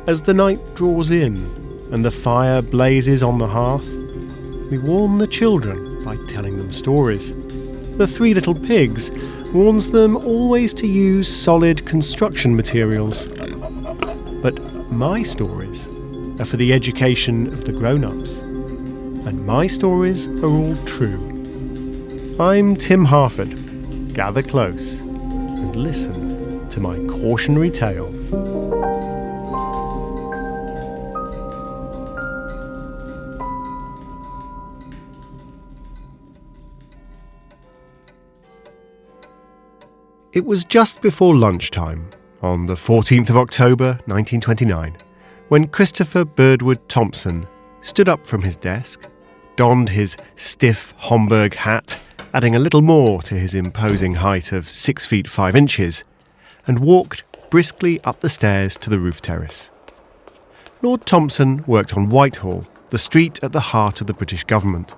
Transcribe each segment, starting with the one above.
As the night draws in and the fire blazes on the hearth, we warn the children by telling them stories. The Three Little Pigs warns them always to use solid construction materials. But my stories are for the education of the grown-ups, and my stories are all true. I'm Tim Harford. Gather close and listen to my cautionary tales. It was just before lunchtime, on the 14th of October 1929, when Christopher Birdwood Thompson stood up from his desk, donned his stiff Homburg hat, adding a little more to his imposing height of 6 feet 5 inches, and walked briskly up the stairs to the roof terrace. Lord Thompson worked on Whitehall, the street at the heart of the British government.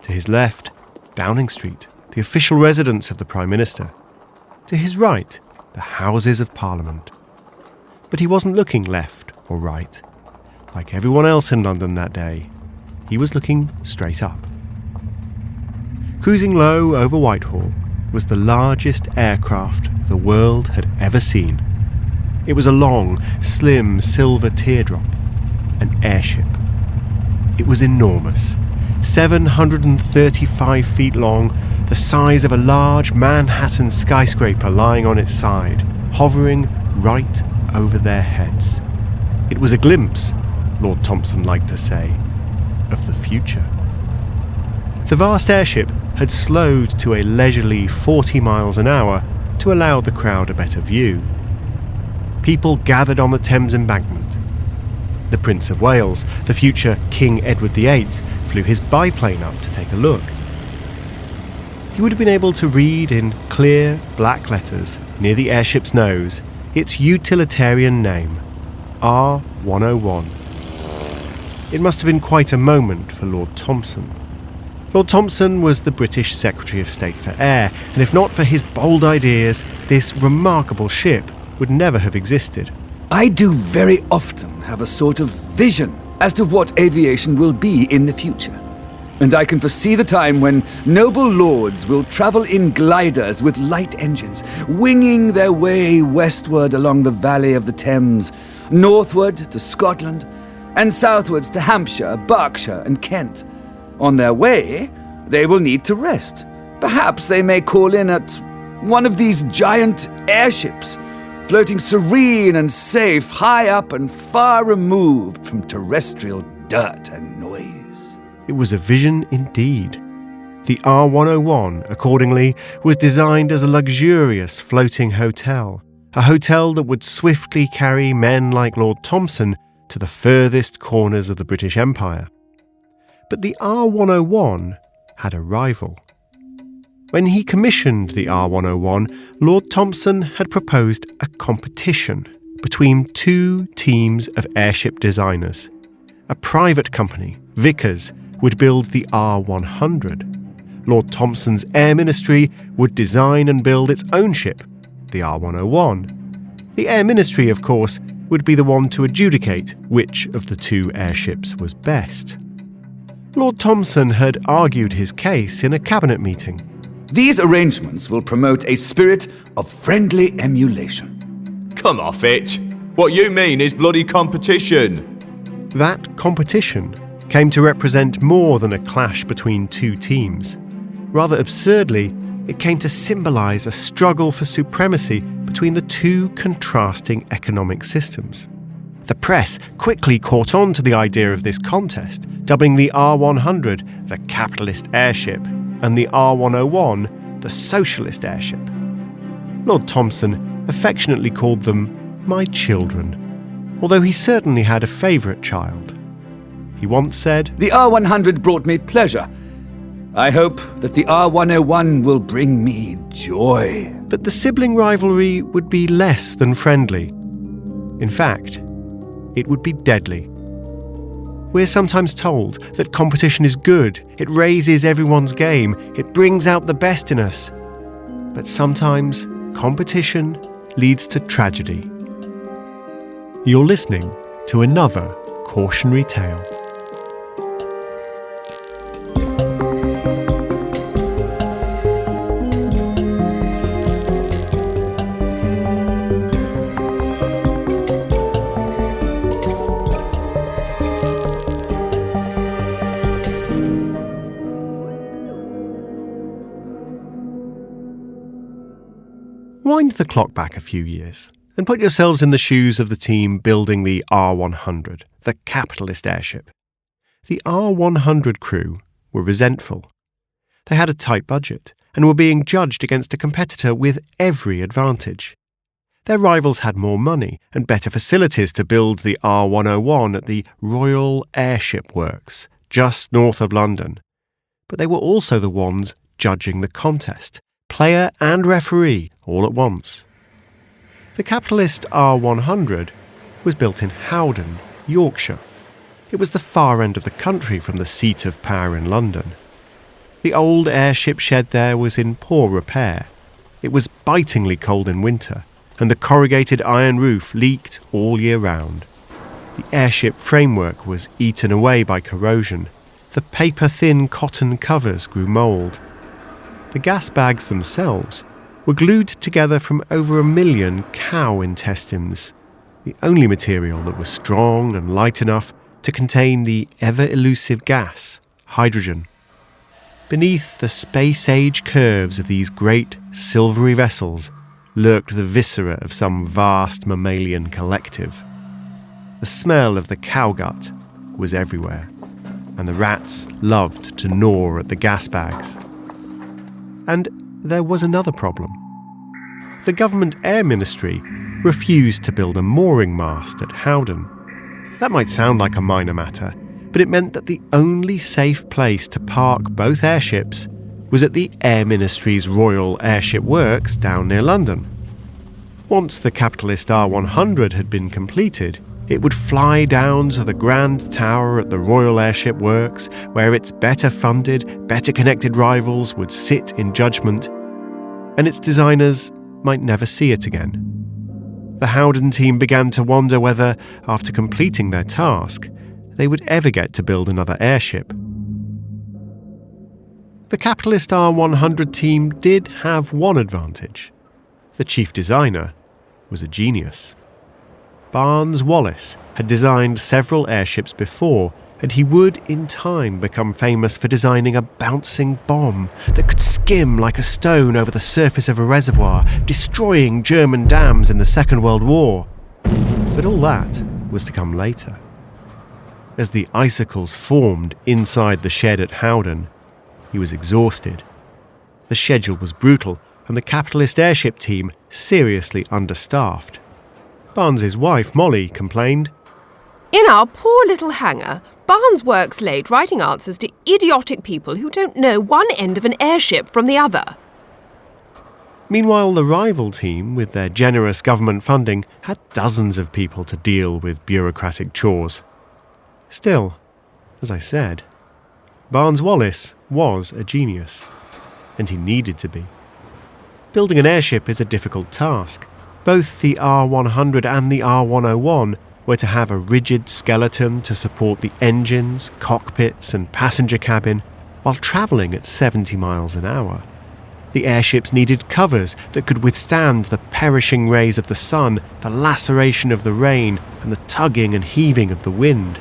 To his left, Downing Street, the official residence of the Prime Minister. To his right, the Houses of Parliament. But he wasn't looking left or right. Like everyone else in London that day, he was looking straight up. Cruising low over Whitehall was the largest aircraft the world had ever seen. It was a long, slim silver teardrop, an airship. It was enormous, 735 feet long, the size of a large Manhattan skyscraper lying on its side, hovering right over their heads. It was a glimpse, Lord Thompson liked to say, of the future. The vast airship had slowed to a leisurely 40 miles an hour to allow the crowd a better view. People gathered on the Thames embankment. The Prince of Wales, the future King Edward VIII, flew his biplane up to take a look. He would have been able to read in clear black letters near the airship's nose its utilitarian name, R101. It must have been quite a moment for Lord Thompson. Lord Thompson was the British Secretary of State for Air, and if not for his bold ideas, this remarkable ship would never have existed. I do very often have a sort of vision as to what aviation will be in the future. And I can foresee the time when noble lords will travel in gliders with light engines, winging their way westward along the valley of the Thames, northward to Scotland, and southwards to Hampshire, Berkshire, and Kent. On their way, they will need to rest. Perhaps they may call in at one of these giant airships, floating serene and safe, high up and far removed from terrestrial dirt and noise. It was a vision indeed. The R101, accordingly, was designed as a luxurious floating hotel, a hotel that would swiftly carry men like Lord Thompson to the furthest corners of the British Empire. But the R101 had a rival. When he commissioned the R101, Lord Thompson had proposed a competition between two teams of airship designers. A private company, Vickers, would build the R100. Lord Thompson's Air Ministry would design and build its own ship, the R101. The Air Ministry, of course, would be the one to adjudicate which of the two airships was best. Lord Thompson had argued his case in a cabinet meeting. These arrangements will promote a spirit of friendly emulation. Come off it! What you mean is bloody competition. That competition came to represent more than a clash between two teams. Rather absurdly, it came to symbolise a struggle for supremacy between the two contrasting economic systems. The press quickly caught on to the idea of this contest, dubbing the R100 the capitalist airship and the R101 the socialist airship. Lord Thompson affectionately called them my children, although he certainly had a favourite child. He once said, "The R100 brought me pleasure. I hope that the R101 will bring me joy." But the sibling rivalry would be less than friendly. In fact, it would be deadly. We're sometimes told that competition is good, it raises everyone's game, it brings out the best in us. But sometimes competition leads to tragedy. You're listening to another cautionary tale. Wind the clock back a few years and put yourselves in the shoes of the team building the R100, the capitalist airship. The R100 crew were resentful. They had a tight budget and were being judged against a competitor with every advantage. Their rivals had more money and better facilities to build the R101 at the Royal Airship Works, just north of London. But they were also the ones judging the contest, player and referee all at once. The capitalist R100 was built in Howden, Yorkshire. It was the far end of the country from the seat of power in London. The old airship shed there was in poor repair. It was bitingly cold in winter, and the corrugated iron roof leaked all year round. The airship framework was eaten away by corrosion. The paper-thin cotton covers grew mould. The gas bags themselves were glued together from over 1 million cow intestines, the only material that was strong and light enough to contain the ever-elusive gas, hydrogen. Beneath the space-age curves of these great silvery vessels lurked the viscera of some vast mammalian collective. The smell of the cow gut was everywhere, and the rats loved to gnaw at the gas bags. And there was another problem. The government air ministry refused to build a mooring mast at Howden. That might sound like a minor matter, but it meant that the only safe place to park both airships was at the Air Ministry's Royal Airship Works down near London. Once the capitalist R100 had been completed, it would fly down to the Grand Tower at the Royal Airship Works, where its better funded, better connected rivals would sit in judgment, and its designers might never see it again. The Howden team began to wonder whether, after completing their task, they would ever get to build another airship. The capitalist R100 team did have one advantage. The chief designer was a genius. Barnes Wallis had designed several airships before, and he would, in time, become famous for designing a bouncing bomb that could skim like a stone over the surface of a reservoir, destroying German dams in the Second World War. But all that was to come later. As the icicles formed inside the shed at Howden, he was exhausted. The schedule was brutal, and the capitalist airship team seriously understaffed. Barnes's wife, Molly, complained, "In our poor little hangar, Barnes works late writing answers to idiotic people who don't know one end of an airship from the other." Meanwhile, the rival team, with their generous government funding, had dozens of people to deal with bureaucratic chores. Still, as I said, Barnes Wallis was a genius, and he needed to be. Building an airship is a difficult task. Both the R100 and the R101 were to have a rigid skeleton to support the engines, cockpits and passenger cabin while travelling at 70 miles an hour. The airships needed covers that could withstand the perishing rays of the sun, the laceration of the rain and the tugging and heaving of the wind.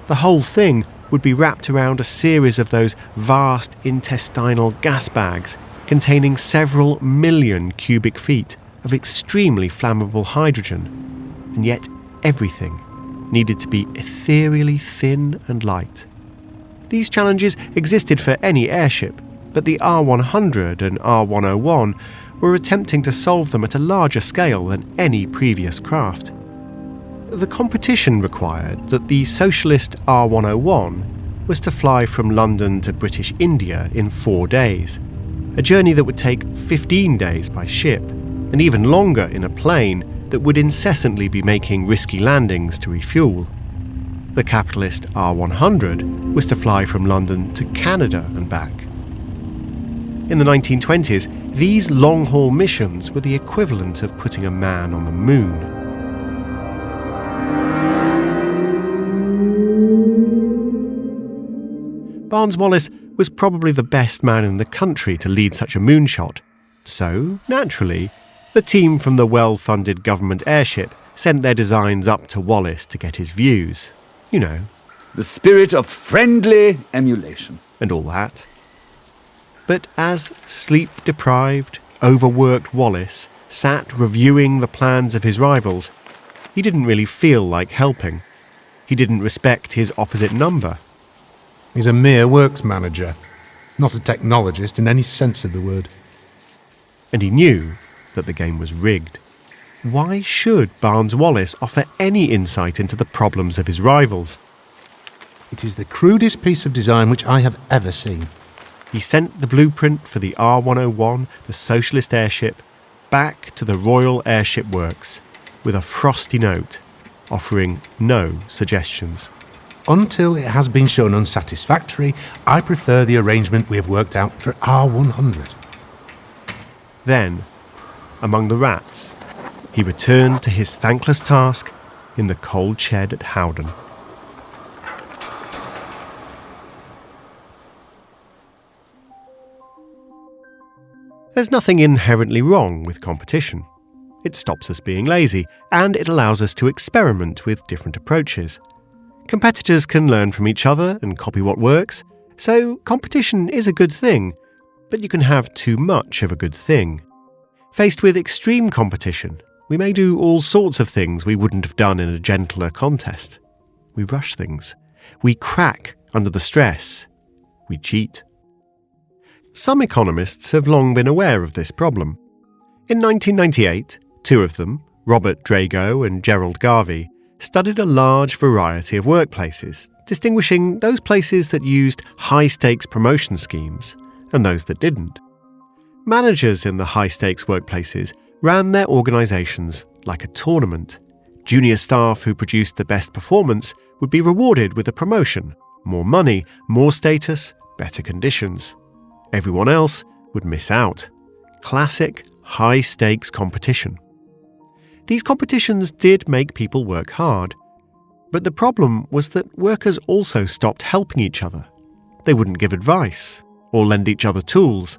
The whole thing would be wrapped around a series of those vast intestinal gas bags containing several million cubic feet of extremely flammable hydrogen, and yet everything needed to be ethereally thin and light. These challenges existed for any airship, but the R100 and R101 were attempting to solve them at a larger scale than any previous craft. The competition required that the socialist R101 was to fly from London to British India in 4 days, a journey that would take 15 days by ship, and even longer in a plane that would incessantly be making risky landings to refuel. The capitalist R100 was to fly from London to Canada and back. In the 1920s, these long-haul missions were the equivalent of putting a man on the moon. Barnes-Wallis was probably the best man in the country to lead such a moonshot. So, naturally, the team from the well-funded government Airship sent their designs up to Wallis to get his views. You know. The spirit of friendly emulation. And all that. But as sleep-deprived, overworked Wallis sat reviewing the plans of his rivals, he didn't really feel like helping. He didn't respect his opposite number. He's a mere works manager, not a technologist in any sense of the word. And he knew that the game was rigged. Why should Barnes-Wallis offer any insight into the problems of his rivals? It is the crudest piece of design which I have ever seen. He sent the blueprint for the R101, the socialist airship, back to the Royal Airship Works with a frosty note offering no suggestions. Until it has been shown unsatisfactory, I prefer the arrangement we have worked out for R100. Then, among the rats, he returned to his thankless task in the cold shed at Howden. There's nothing inherently wrong with competition. It stops us being lazy, and it allows us to experiment with different approaches. Competitors can learn from each other and copy what works, so competition is a good thing, but you can have too much of a good thing. Faced with extreme competition, we may do all sorts of things we wouldn't have done in a gentler contest. We rush things. We crack under the stress. We cheat. Some economists have long been aware of this problem. In 1998, two of them, Robert Drago and Gerald Garvey, studied a large variety of workplaces, distinguishing those places that used high-stakes promotion schemes and those that didn't. Managers in the high-stakes workplaces ran their organisations like a tournament. Junior staff who produced the best performance would be rewarded with a promotion, more money, more status, better conditions. Everyone else would miss out. Classic high-stakes competition. These competitions did make people work hard, but the problem was that workers also stopped helping each other. They wouldn't give advice or lend each other tools.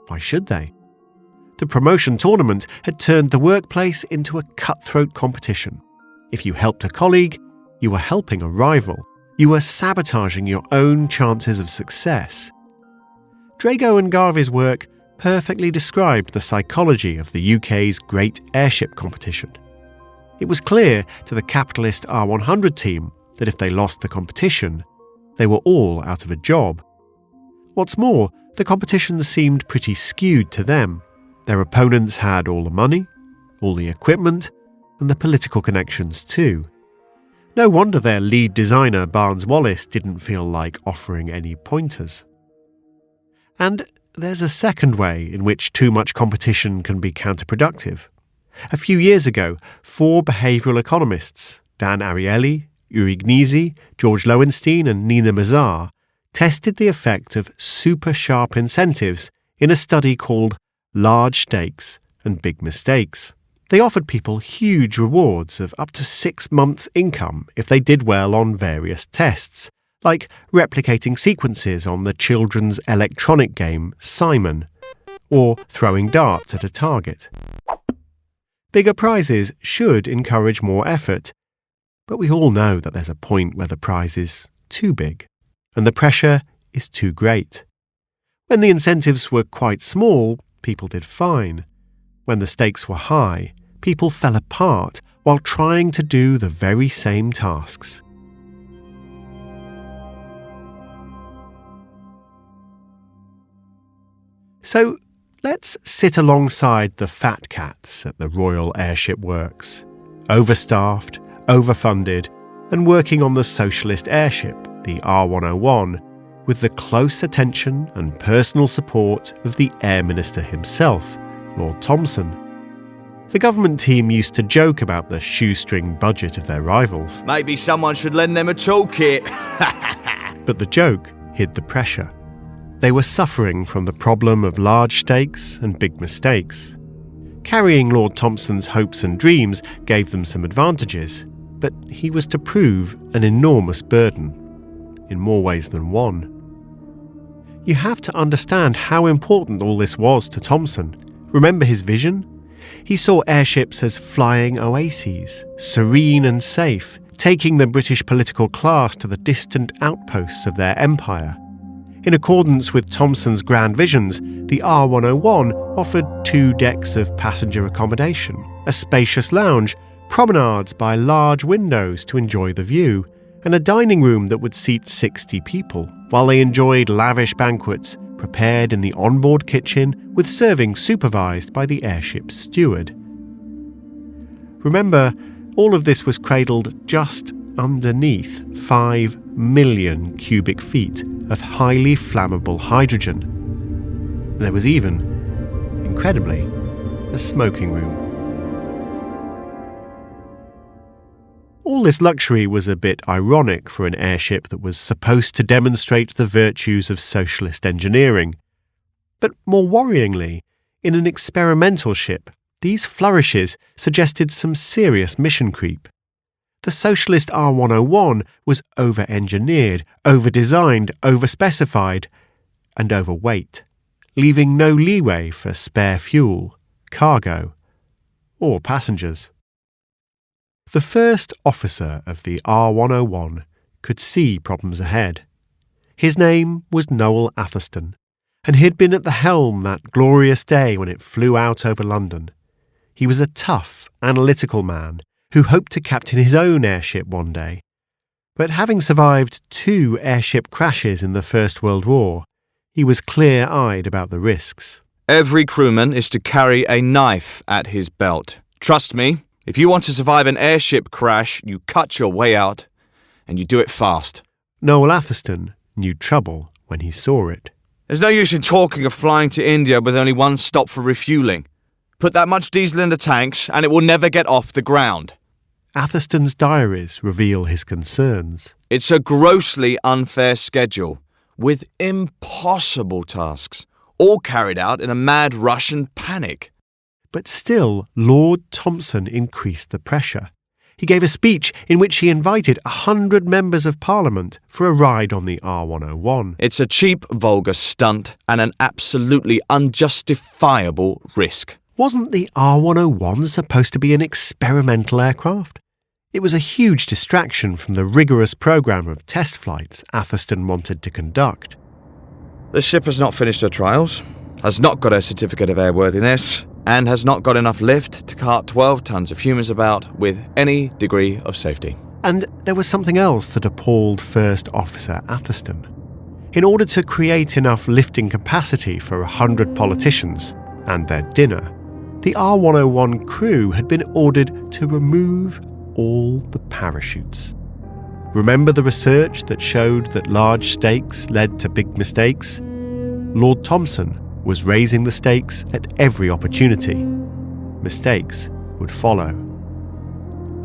Why should they? The promotion tournament had turned the workplace into a cutthroat competition. If you helped a colleague, you were helping a rival. You were sabotaging your own chances of success. Drago and Garvey's work perfectly described the psychology of the UK's great airship competition. It was clear to the capitalist R100 team that if they lost the competition, they were all out of a job. What's more, the competition seemed pretty skewed to them. Their opponents had all the money, all the equipment, and the political connections too. No wonder their lead designer, Barnes-Wallis, didn't feel like offering any pointers. And there's a second way in which too much competition can be counterproductive. A few years ago, 4 behavioural economists, Dan Ariely, Uri Gnisi, George Lowenstein and Nina Mazar, tested the effect of super sharp incentives in a study called Large Stakes and Big Mistakes. They offered people huge rewards of up to 6 months' income if they did well on various tests, like replicating sequences on the children's electronic game Simon, or throwing darts at a target. Bigger prizes should encourage more effort, but we all know that there's a point where the prize is too big, and the pressure is too great. When the incentives were quite small, people did fine. When the stakes were high, people fell apart while trying to do the very same tasks. So let's sit alongside the fat cats at the Royal Airship Works, overstaffed, overfunded, and working on the socialist airship, the R101, with the close attention and personal support of the Air Minister himself, Lord Thomson. The government team used to joke about the shoestring budget of their rivals. Maybe someone should lend them a toolkit. But the joke hid the pressure. They were suffering from the problem of large stakes and big mistakes. Carrying Lord Thomson's hopes and dreams gave them some advantages, but he was to prove an enormous burden, in more ways than one. You have to understand how important all this was to Thomson. Remember his vision? He saw airships as flying oases, serene and safe, taking the British political class to the distant outposts of their empire. In accordance with Thomson's grand visions, the R101 offered 2 decks of passenger accommodation, a spacious lounge, promenades by large windows to enjoy the view, and a dining room that would seat 60 people, while they enjoyed lavish banquets prepared in the onboard kitchen with serving supervised by the airship's steward. Remember, all of this was cradled just underneath 5 million cubic feet of highly flammable hydrogen. There was even, incredibly, a smoking room. All this luxury was a bit ironic for an airship that was supposed to demonstrate the virtues of socialist engineering. But more worryingly, in an experimental ship, these flourishes suggested some serious mission creep. The socialist R101 was over-engineered, over-designed, over-specified, and overweight, leaving no leeway for spare fuel, cargo, or passengers. The first officer of the R101 could see problems ahead. His name was Noel Atherstone, and he'd been at the helm that glorious day when it flew out over London. He was a tough, analytical man who hoped to captain his own airship one day. But having survived 2 airship crashes in the First World War, he was clear-eyed about the risks. Every crewman is to carry a knife at his belt. Trust me, if you want to survive an airship crash, you cut your way out, and you do it fast. Noel Atherstone knew trouble when he saw it. There's no use in talking of flying to India with only one stop for refuelling. Put that much diesel in the tanks, and it will never get off the ground. Atherstone's diaries reveal his concerns. It's a grossly unfair schedule, with impossible tasks, all carried out in a mad rush and panic. But still, Lord Thomson increased the pressure. He gave a speech in which he invited 100 members of Parliament for a ride on the R101. It's a cheap, vulgar stunt and an absolutely unjustifiable risk. Wasn't the R101 supposed to be an experimental aircraft? It was a huge distraction from the rigorous programme of test flights Atherstone wanted to conduct. The ship has not finished her trials, has not got a certificate of airworthiness, and has not got enough lift to cart 12 tons of humans about with any degree of safety. And there was something else that appalled First Officer Atherstone. In order to create enough lifting capacity for 100 politicians and their dinner, the R101 crew had been ordered to remove all the parachutes. Remember the research that showed that large stakes led to big mistakes? Lord Thomson was raising the stakes at every opportunity. Mistakes would follow.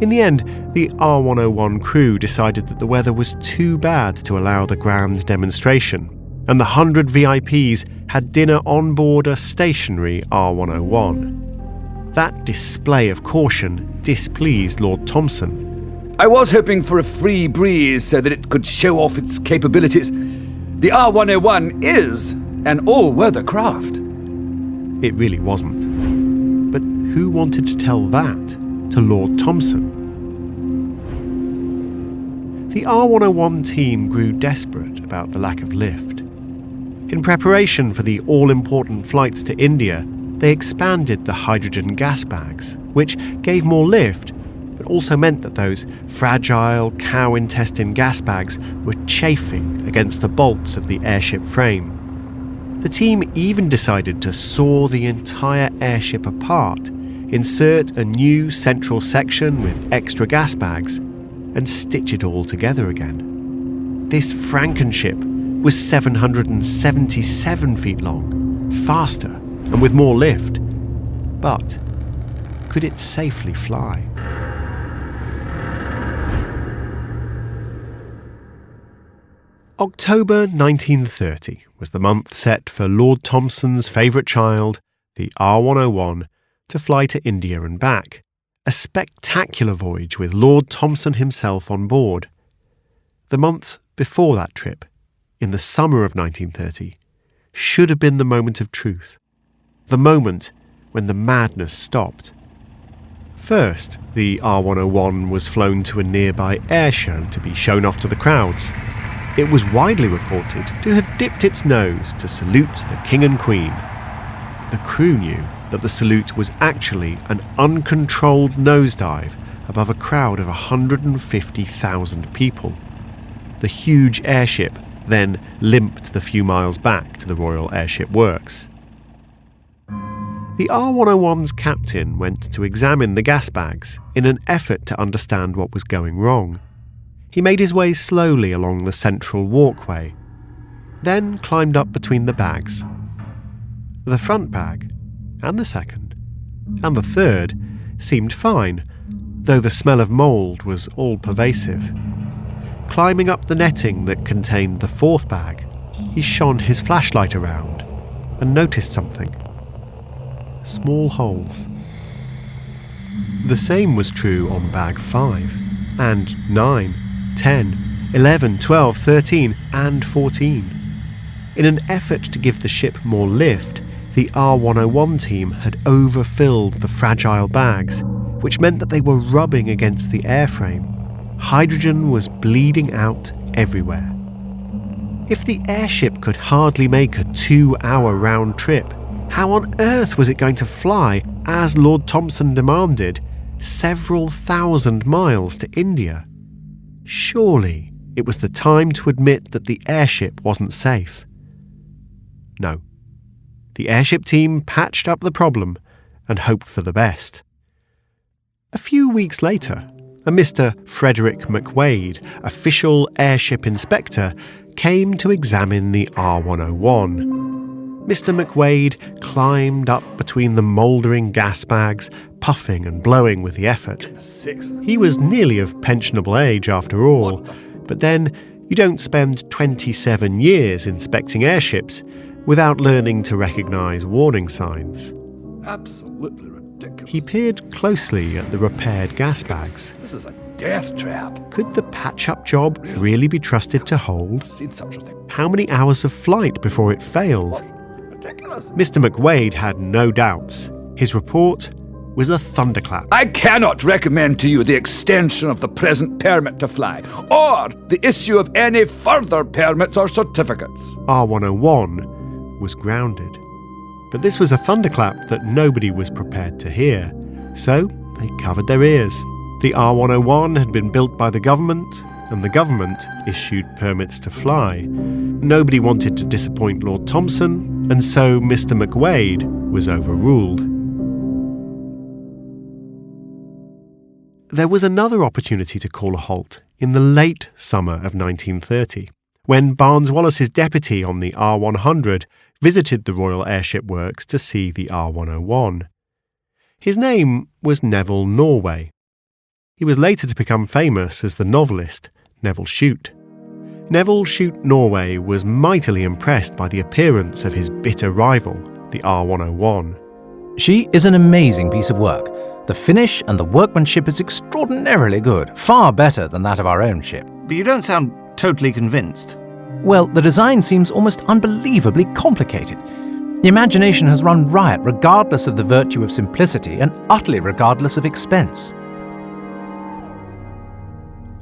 In the end, the R101 crew decided that the weather was too bad to allow the grand demonstration, and the 100 VIPs had dinner on board a stationary R101. That display of caution displeased Lord Thomson. I was hoping for a free breeze so that it could show off its capabilities. The R101 is an all-weather craft. It really wasn't. But who wanted to tell that to Lord Thomson? The R101 team grew desperate about the lack of lift. In preparation for the all-important flights to India, they expanded the hydrogen gas bags, which gave more lift, but also meant that those fragile cow intestine gas bags were chafing against the bolts of the airship frame. The team even decided to saw the entire airship apart, insert a new central section with extra gas bags, and stitch it all together again. This Frankenship was 777 feet long, faster and with more lift. But could it safely fly? October 1930 was the month set for Lord Thomson's favourite child, the R101, to fly to India and back. A spectacular voyage with Lord Thomson himself on board. The months before that trip, in the summer of 1930, should have been the moment of truth, the moment when the madness stopped. First, the R101 was flown to a nearby air show to be shown off to the crowds. It was widely reported to have dipped its nose to salute the King and Queen. The crew knew that the salute was actually an uncontrolled nosedive above a crowd of 150,000 people. The huge airship then limped the few miles back to the Royal Airship Works. The R101's captain went to examine the gas bags in an effort to understand what was going wrong. He made his way slowly along the central walkway, then climbed up between the bags. The front bag, and the second, and the third seemed fine, though the smell of mould was all-pervasive. Climbing up the netting that contained the fourth bag, he shone his flashlight around and noticed something. Small holes. The same was true on bag 5, and 9, 10, 11, 12, 13, and 14. In an effort to give the ship more lift, the R101 team had overfilled the fragile bags, which meant that they were rubbing against the airframe. Hydrogen was bleeding out everywhere. If the airship could hardly make a 2-hour round trip, how on earth was it going to fly, as Lord Thompson demanded, several thousand miles to India? Surely it was the time to admit that the airship wasn't safe. No. The airship team patched up the problem and hoped for the best. A few weeks later, a Mr. Frederick McWade, official airship inspector, came to examine the R101. Mr. McWade climbed up between the mouldering gas bags, puffing and blowing with the effort. He was nearly of pensionable age after all, but then you don't spend 27 years inspecting airships without learning to recognise warning signs. Absolutely ridiculous. He peered closely at the repaired gas bags. This is a death trap. Could the patch-up job really be trusted to hold? Seen such a thing. How many hours of flight before it failed? Ridiculous. Mr. McWade had no doubts. His report was a thunderclap. I cannot recommend to you the extension of the present permit to fly, or the issue of any further permits or certificates. R101 was grounded. But this was a thunderclap that nobody was prepared to hear, so they covered their ears. The R101 had been built by the government, and the government issued permits to fly. Nobody wanted to disappoint Lord Thompson, and so Mr. McWade was overruled. There was another opportunity to call a halt in the late summer of 1930, when Barnes-Wallis's deputy on the R100 visited the Royal Airship Works to see the R101. His name was Neville Norway. He was later to become famous as the novelist Neville Shute. Neville Shute Norway was mightily impressed by the appearance of his bitter rival, the R101. She is an amazing piece of work. The finish and the workmanship is extraordinarily good, far better than that of our own ship. But you don't sound totally convinced. Well, the design seems almost unbelievably complicated. Imagination has run riot regardless of the virtue of simplicity and utterly regardless of expense.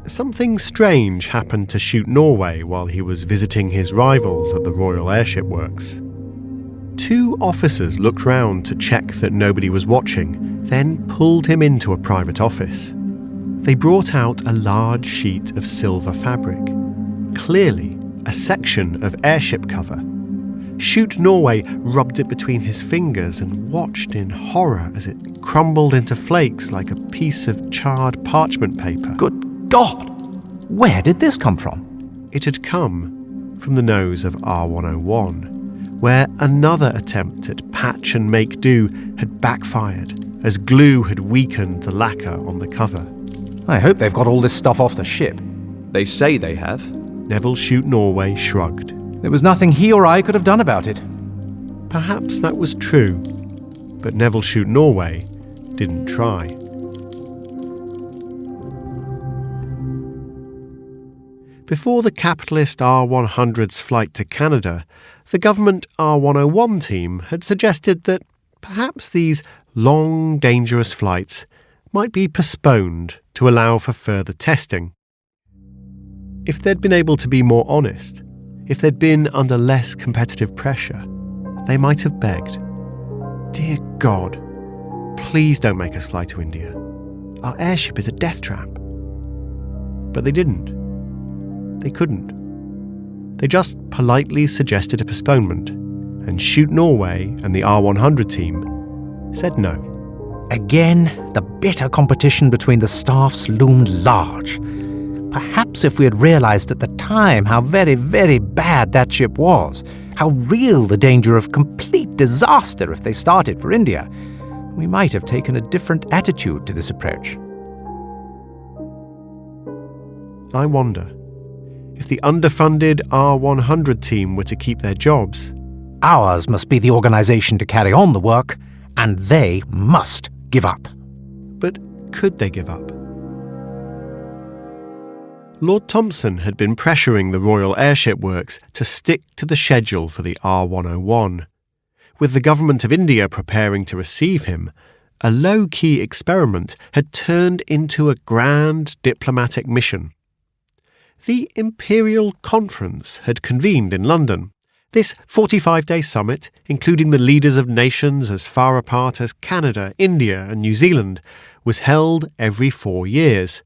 Something strange happened to Shute Norway while he was visiting his rivals at the Royal Airship Works. 2 officers looked round to check that nobody was watching, then pulled him into a private office. They brought out a large sheet of silver fabric, clearly a section of airship cover. Shute Norway rubbed it between his fingers and watched in horror as it crumbled into flakes like a piece of charred parchment paper. Good God! Where did this come from? It had come from the nose of R101, where another attempt at patch and make do had backfired as glue had weakened the lacquer on the cover. I hope they've got all this stuff off the ship. They say they have. Neville Shute Norway shrugged. There was nothing he or I could have done about it. Perhaps that was true, but Neville Shute Norway didn't try. Before the capitalist R100's flight to Canada, the government R101 team had suggested that perhaps these long, dangerous flights might be postponed to allow for further testing. If they'd been able to be more honest, if they'd been under less competitive pressure, they might have begged, "Dear God, please don't make us fly to India. Our airship is a death trap." But they didn't. They couldn't. They just politely suggested a postponement, and Shoot Norway and the R100 team said no. Again, the bitter competition between the staffs loomed large. Perhaps if we had realised at the time how very, very bad that ship was, how real the danger of complete disaster if they started for India, we might have taken a different attitude to this approach. I wonder, if the underfunded R100 team were to keep their jobs, Ours must be the organisation to carry on the work, and they must give up. but could they give up? Lord Thompson had been pressuring the Royal Airship Works to stick to the schedule for the R101. With the government of India preparing to receive him, a low-key experiment had turned into a grand diplomatic mission. The Imperial Conference had convened in London. This 45-day summit, including the leaders of nations as far apart as Canada, India and New Zealand, was held every 4 years.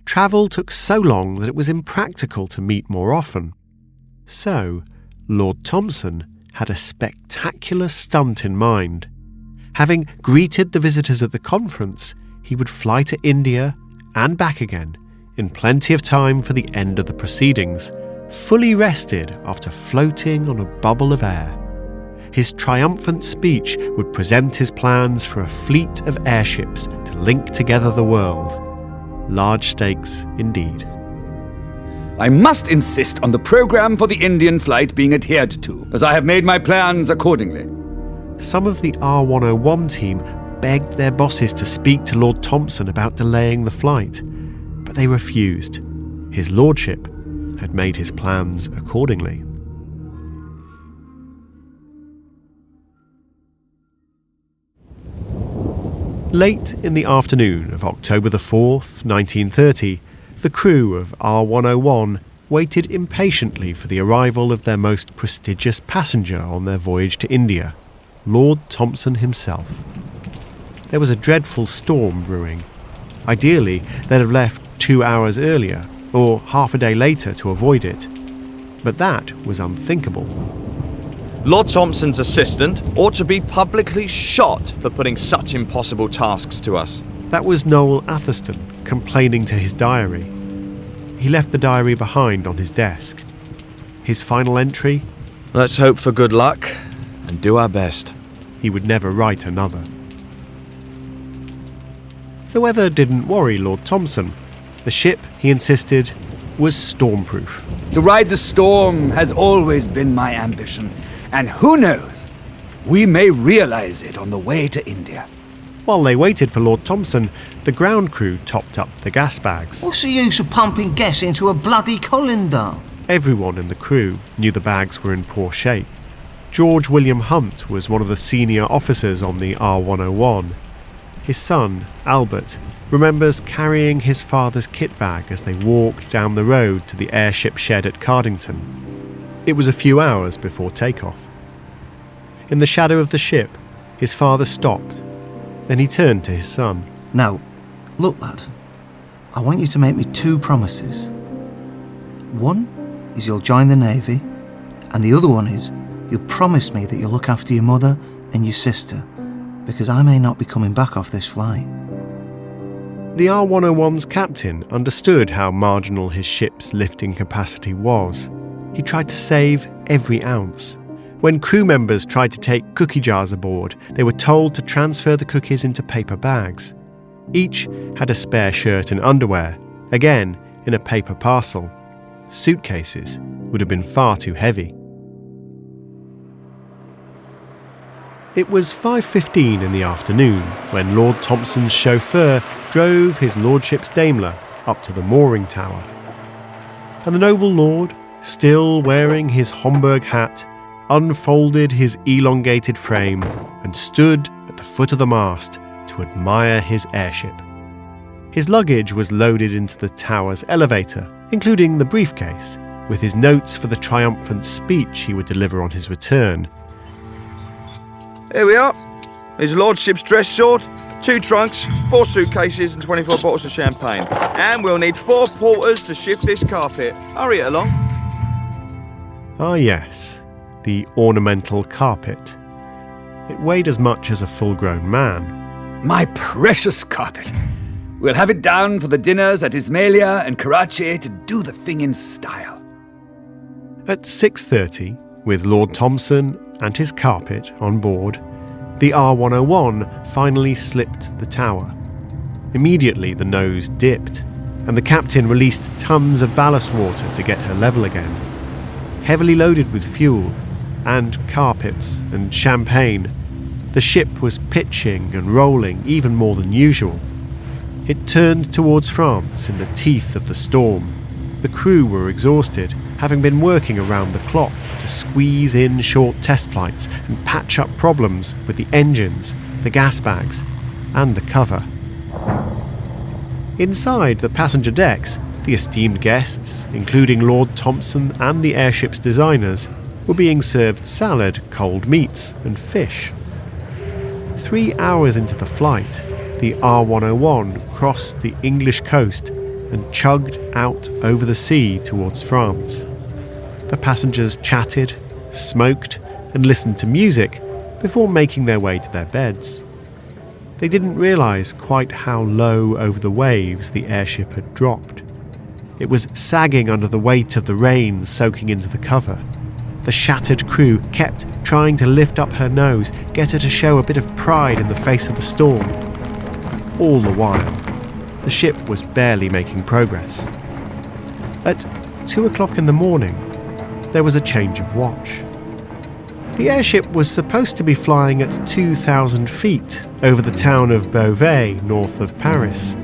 Travel took so long that it was impractical to meet more often. So, Lord Thompson had a spectacular stunt in mind. Having greeted the visitors at the conference, he would fly to India and back again in plenty of time for the end of the proceedings, fully rested after floating on a bubble of air. His triumphant speech would present his plans for a fleet of airships to link together the world. Large stakes indeed. I must insist on the program for the Indian flight being adhered to, as I have made my plans accordingly. Some of the R101 team begged their bosses to speak to Lord Thompson about delaying the flight, but they refused. His lordship had made his plans accordingly. Late in the afternoon of October the 4th, 1930, the crew of R101 waited impatiently for the arrival of their most prestigious passenger on their voyage to India, Lord Thompson himself. There was a dreadful storm brewing. Ideally, they'd have left 2 hours earlier, or half a day later to avoid it. But that was unthinkable. Lord Thompson's assistant ought to be publicly shot for putting such impossible tasks to us. That was Noel Atherston complaining to his diary. He left the diary behind on his desk. His final entry? Let's hope for good luck and do our best. He would never write another. The weather didn't worry Lord Thompson. The ship, he insisted, was stormproof. To ride the storm has always been my ambition, and who knows, we may realize it on the way to India. While they waited for Lord Thompson, the ground crew topped up the gas bags. What's the use of pumping gas into a bloody colander? Everyone in the crew knew the bags were in poor shape. George William Hunt was one of the senior officers on the R101. His son, Albert, remembers carrying his father's kit bag as they walked down the road to the airship shed at Cardington. It was a few hours before takeoff. In the shadow of the ship, his father stopped. Then he turned to his son. Now, look lad, I want you to make me 2 promises. One is you'll join the Navy, and the other one is you'll promise me that you'll look after your mother and your sister, because I may not be coming back off this flight. The R101's captain understood how marginal his ship's lifting capacity was. He tried to save every ounce. When crew members tried to take cookie jars aboard, they were told to transfer the cookies into paper bags. Each had a spare shirt and underwear, again in a paper parcel. Suitcases would have been far too heavy. It was 5:15 in the afternoon when Lord Thompson's chauffeur drove his lordship's Daimler up to the mooring tower. and the noble lord, still wearing his Homburg hat, unfolded his elongated frame and stood at the foot of the mast to admire his airship. His luggage was loaded into the tower's elevator, including the briefcase, with his notes for the triumphant speech he would deliver on his return. Here we are. His lordship's dress sword, 2 trunks, 4 suitcases and 24 bottles of champagne. And we'll need 4 porters to shift this carpet. Hurry it along. Ah yes, the ornamental carpet. It weighed as much as a full-grown man. My precious carpet. We'll have it down for the dinners at Ismailia and Karachi to do the thing in style. At 6:30, with Lord Thompson and his carpet on board, the R101 finally slipped the tower. Immediately the nose dipped, and the captain released tons of ballast water to get her level again. Heavily loaded with fuel, and carpets and champagne, the ship was pitching and rolling even more than usual. It turned towards France in the teeth of the storm. The crew were exhausted, having been working around the clock to squeeze in short test flights and patch up problems with the engines, the gas bags, and the cover. Inside the passenger decks, the esteemed guests, including Lord Thompson and the airship's designers, were being served salad, cold meats, and fish. 3 hours into the flight, the R101 crossed the English coast and chugged out over the sea towards France. The passengers chatted, smoked, and listened to music before making their way to their beds. They didn't realise quite how low over the waves the airship had dropped. It was sagging under the weight of the rain soaking into the cover. The shattered crew kept trying to lift up her nose, get her to show a bit of pride in the face of the storm. All the while, the ship was barely making progress. At 2 o'clock in the morning, there was a change of watch. The airship was supposed to be flying at 2,000 feet over the town of Beauvais, north of Paris,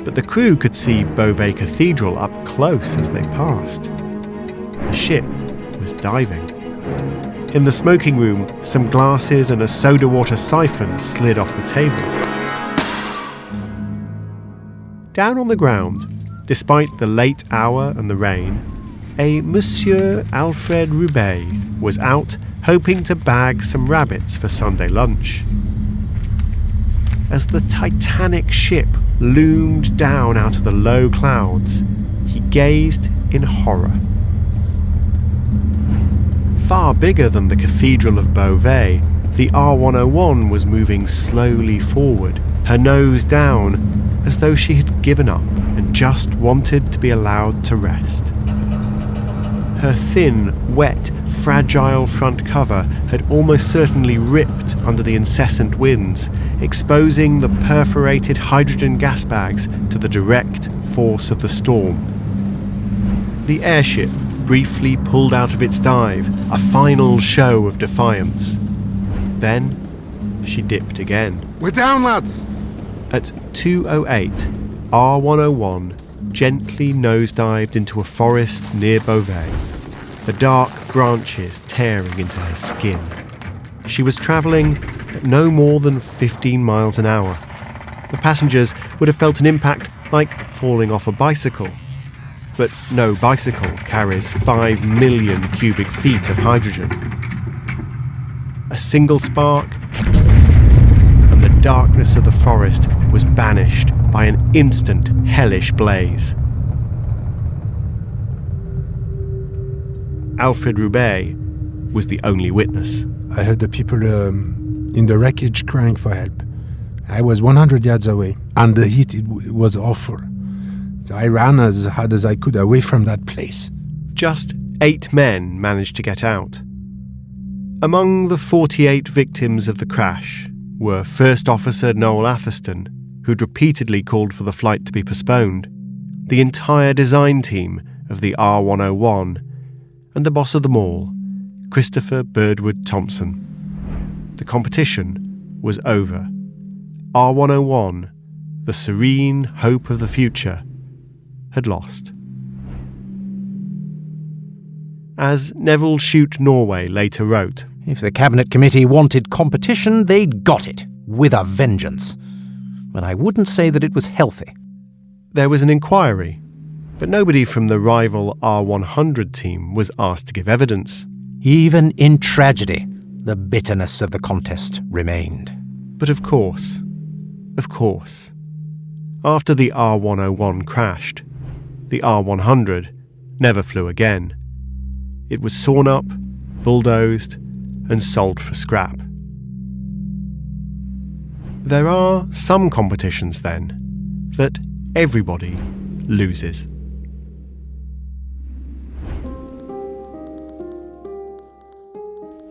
but the crew could see Beauvais Cathedral up close as they passed. The ship was diving. In the smoking room, some glasses and a soda water siphon slid off the table. Down on the ground, despite the late hour and the rain, a Monsieur Alfred Roubaix was out hoping to bag some rabbits for Sunday lunch. As the titanic ship loomed down out of the low clouds, he gazed in horror. Far bigger than the Cathedral of Beauvais, the R101 was moving slowly forward, her nose down, as though she had given up and just wanted to be allowed to rest. Her thin, wet, fragile front cover had almost certainly ripped under the incessant winds, exposing the perforated hydrogen gas bags to the direct force of the storm. The airship briefly pulled out of its dive, a final show of defiance. Then she dipped again. We're down, lads! At 2:08, R101 gently nosedived into a forest near Beauvais, the dark branches tearing into her skin. She was travelling at no more than 15 miles an hour. The passengers would have felt an impact like falling off a bicycle. But no bicycle carries 5 million cubic feet of hydrogen. A single spark, and the darkness of the forest was banished by an instant hellish blaze. Alfred Roubaix was the only witness. I heard the people in the wreckage crying for help. I was 100 yards away, and the heat it was awful. So I ran as hard as I could away from that place. Just 8 men managed to get out. Among the 48 victims of the crash were First Officer Noel Atherstone, who'd repeatedly called for the flight to be postponed, the entire design team of the R101, and the boss of them all, Christopher Birdwood Thompson. The competition was over. R101, the serene hope of the future, had lost. As Neville Shute Norway later wrote. If the Cabinet Committee wanted competition, they'd got it, with a vengeance. But I wouldn't say that it was healthy. There was an inquiry, but nobody from the rival R100 team was asked to give evidence. Even in tragedy, the bitterness of the contest remained. But of course, after the R101 crashed, the R100 never flew again. It was sawn up, bulldozed, and sold for scrap. There are some competitions, then, that everybody loses.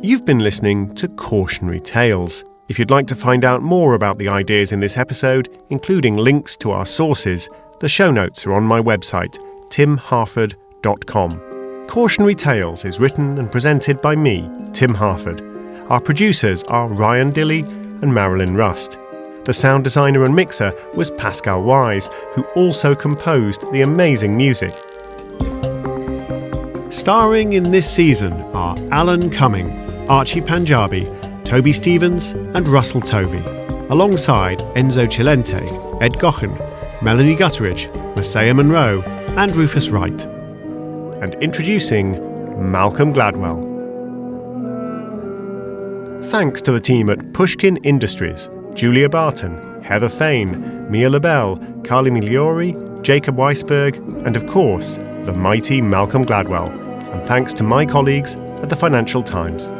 You've been listening to Cautionary Tales. If you'd like to find out more about the ideas in this episode, including links to our sources, the show notes are on my website, timharford.com. Cautionary Tales is written and presented by me, Tim Harford. Our producers are Ryan Dilley and Marilyn Rust. The sound designer and mixer was Pascal Wise, who also composed the amazing music. Starring in this season are Alan Cumming, Archie Panjabi, Toby Stevens and Russell Tovey, alongside Enzo Cilente, Ed Gochen, Melanie Gutteridge, Messiah Monroe and Rufus Wright. And introducing Malcolm Gladwell. Thanks to the team at Pushkin Industries, Julia Barton, Heather Fain, Mia LaBelle, Carly Migliori, Jacob Weisberg, and of course, the mighty Malcolm Gladwell. And thanks to my colleagues at the Financial Times.